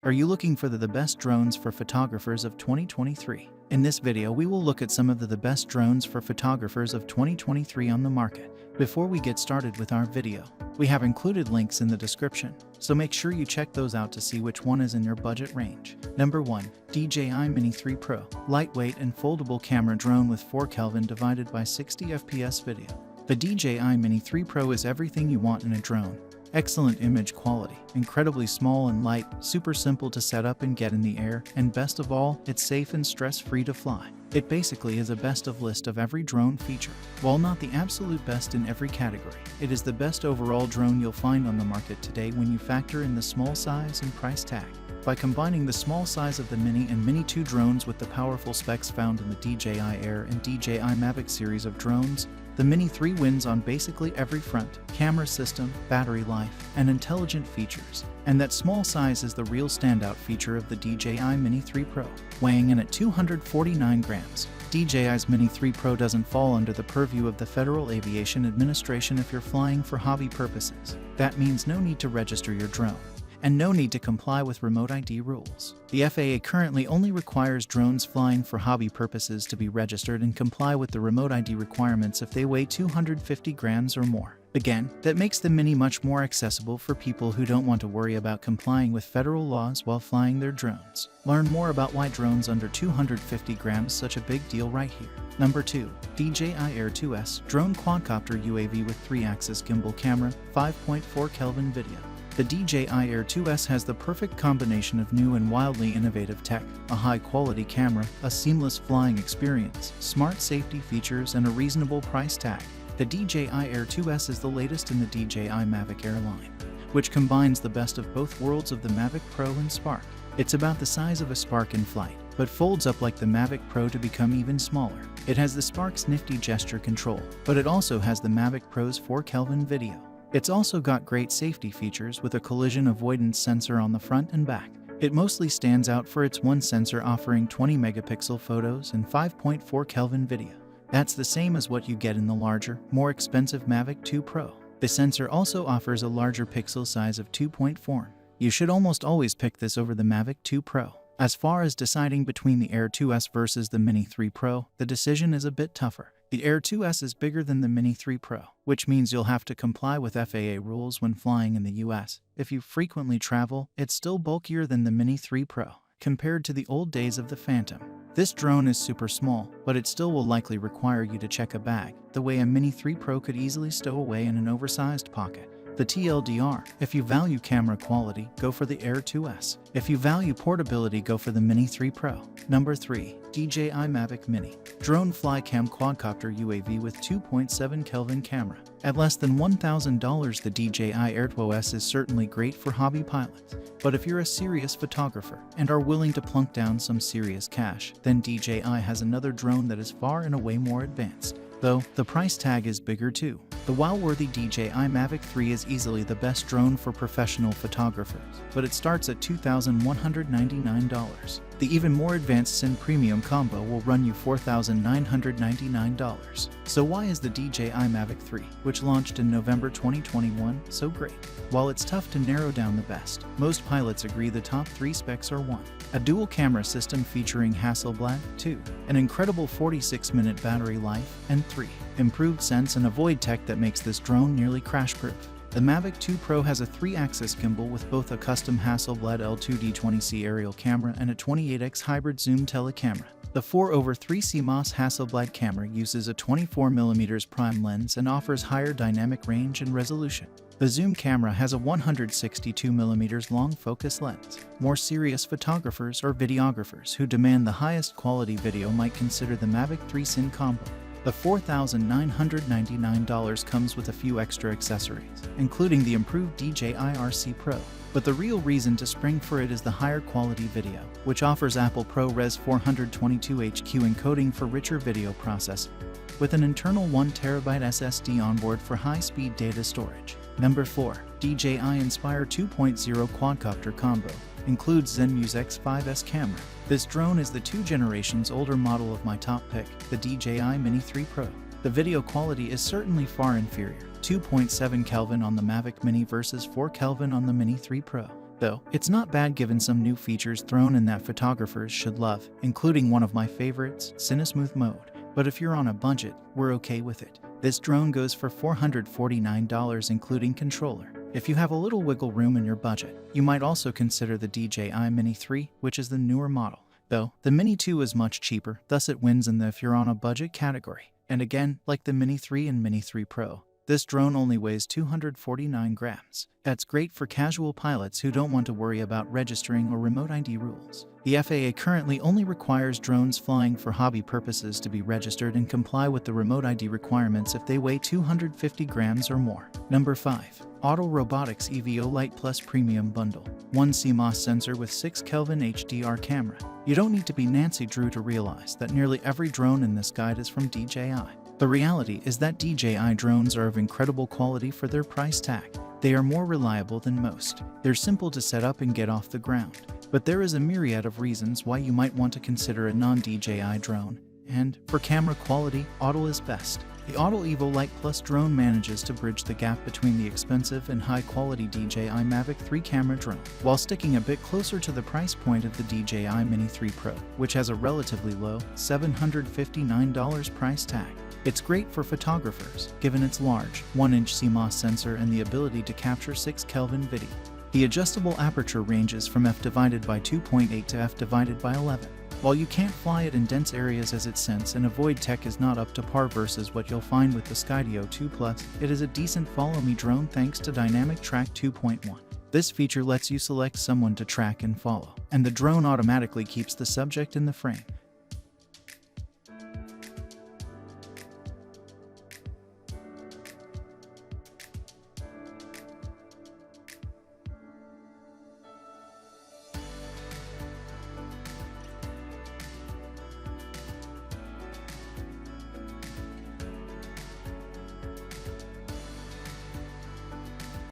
Are you looking for the best drones for photographers of 2023? In this video, we will look at some of the best drones for photographers of 2023 on the market. Before we get started with our video, we have included links in the description, so make sure you check those out to see which one is in your budget range. Number 1. DJI Mini 3 Pro. Lightweight and foldable camera drone with 4 Kelvin divided by 60 FPS video. The DJI Mini 3 Pro is everything you want in a drone. Excellent image quality, incredibly small and light, super simple to set up and get in the air, and best of all, it's safe and stress-free to fly. It basically is a best of list of every drone feature. While not the absolute best in every category, it is the best overall drone you'll find on the market today when you factor in the small size and price tag. By combining the small size of the Mini and Mini 2 drones with the powerful specs found in the DJI Air and DJI Mavic series of drones, the Mini 3 wins on basically every front: camera system, battery life, and intelligent features. And that small size is the real standout feature of the DJI Mini 3 Pro. Weighing in at 249 grams, DJI's Mini 3 Pro doesn't fall under the purview of the Federal Aviation Administration if you're flying for hobby purposes. That means no need to register your drone, and no need to comply with remote ID rules. The FAA currently only requires drones flying for hobby purposes to be registered and comply with the remote ID requirements if they weigh 250 grams or more. Again, that makes the Mini much more accessible for people who don't want to worry about complying with federal laws while flying their drones. Learn more about why drones under 250 grams such a big deal right here. Number 2. DJI Air 2S Drone Quadcopter UAV with 3-axis gimbal camera, 5.4 Kelvin video. The DJI Air 2S has the perfect combination of new and wildly innovative tech, a high-quality camera, a seamless flying experience, smart safety features, and a reasonable price tag. The DJI Air 2S is the latest in the DJI Mavic Air line, which combines the best of both worlds of the Mavic Pro and Spark. It's about the size of a Spark in flight, but folds up like the Mavic Pro to become even smaller. It has the Spark's nifty gesture control, but it also has the Mavic Pro's 4 Kelvin video. It's also got great safety features with a collision avoidance sensor on the front and back. It mostly stands out for its one sensor offering 20 megapixel photos and 5.4 Kelvin video. That's the same as what you get in the larger, more expensive Mavic 2 Pro. The sensor also offers a larger pixel size of 2.4. You should almost always pick this over the Mavic 2 Pro. As far as deciding between the Air 2S versus the Mini 3 Pro, the decision is a bit tougher. The Air 2S is bigger than the Mini 3 Pro, which means you'll have to comply with FAA rules when flying in the US. If you frequently travel, it's still bulkier than the Mini 3 Pro, compared to the old days of the Phantom. This drone is super small, but it still will likely require you to check a bag, the way a Mini 3 Pro could easily stow away in an oversized pocket. The TLDR, if you value camera quality, go for the Air 2S. If you value portability, go for the Mini 3 Pro. Number 3. DJI Mavic Mini Drone Flycam Quadcopter UAV with 2.7 Kelvin camera. At less than $1,000, the DJI Air 2S is certainly great for hobby pilots. But if you're a serious photographer and are willing to plunk down some serious cash, then DJI has another drone that is far and away more advanced. Though, the price tag is bigger too. The wow-worthy DJI Mavic 3 is easily the best drone for professional photographers, but it starts at $2,199. The even more advanced Cine Premium combo will run you $4,999. So why is the DJI Mavic 3, which launched in November 2021, so great? While it's tough to narrow down the best, most pilots agree the top 3 specs are 1. A dual camera system featuring Hasselblad, 2. An incredible 46-minute battery life, and 3. Improved sense and avoid tech that makes this drone nearly crash-proof. The Mavic 2 Pro has a 3-axis gimbal with both a custom Hasselblad L2D20C aerial camera and a 28x hybrid zoom telecamera. The 4/3 CMOS Hasselblad camera uses a 24mm prime lens and offers higher dynamic range and resolution. The zoom camera has a 162mm long focus lens. More serious photographers or videographers who demand the highest quality video might consider the Mavic 3 Cine combo. The $4,999 comes with a few extra accessories, including the improved DJI RC Pro. But the real reason to spring for it is the higher quality video, which offers Apple ProRes 422HQ encoding for richer video processing, with an internal 1TB SSD onboard for high-speed data storage. Number 4. DJI Inspire 2.0 Quadcopter Combo. Includes Zenmuse X5S camera. This drone is the 2 generations older model of my top pick, the DJI Mini 3 Pro. The video quality is certainly far inferior, 2.7 Kelvin on the Mavic Mini versus 4 Kelvin on the Mini 3 Pro. though it's not bad given some new features thrown in that photographers should love, including one of my favorites, Cinesmooth mode. But if you're on a budget, we're okay with it. This drone goes for $449 including controller. If you have a little wiggle room in your budget, you might also consider the DJI Mini 3, which is the newer model. Though, the Mini 2 is much cheaper, thus it wins in the if you're on a budget category. And again, like the Mini 3 and Mini 3 Pro, this drone only weighs 249 grams. That's great for casual pilots who don't want to worry about registering or remote ID rules. The FAA currently only requires drones flying for hobby purposes to be registered and comply with the remote ID requirements if they weigh 250 grams or more. Number 5. Autel Robotics EVO Lite Plus Premium Bundle. 1 CMOS sensor with 6 Kelvin HDR camera. You don't need to be Nancy Drew to realize that nearly every drone in this guide is from DJI. The reality is that DJI drones are of incredible quality for their price tag. They are more reliable than most. They're simple to set up and get off the ground. But there is a myriad of reasons why you might want to consider a non-DJI drone. And, for camera quality, Autel is best. The Autel Evo Lite Plus drone manages to bridge the gap between the expensive and high-quality DJI Mavic 3 camera drone, while sticking a bit closer to the price point of the DJI Mini 3 Pro, which has a relatively low $759 price tag. It's great for photographers, given its large, 1-inch CMOS sensor and the ability to capture 6 Kelvin video. The adjustable aperture ranges from f/2.8 to f/11. While you can't fly it in dense areas as its sense and avoid tech is not up to par versus what you'll find with the Skydio 2 Plus, it is a decent follow-me drone thanks to Dynamic Track 2.1. This feature lets you select someone to track and follow, and the drone automatically keeps the subject in the frame.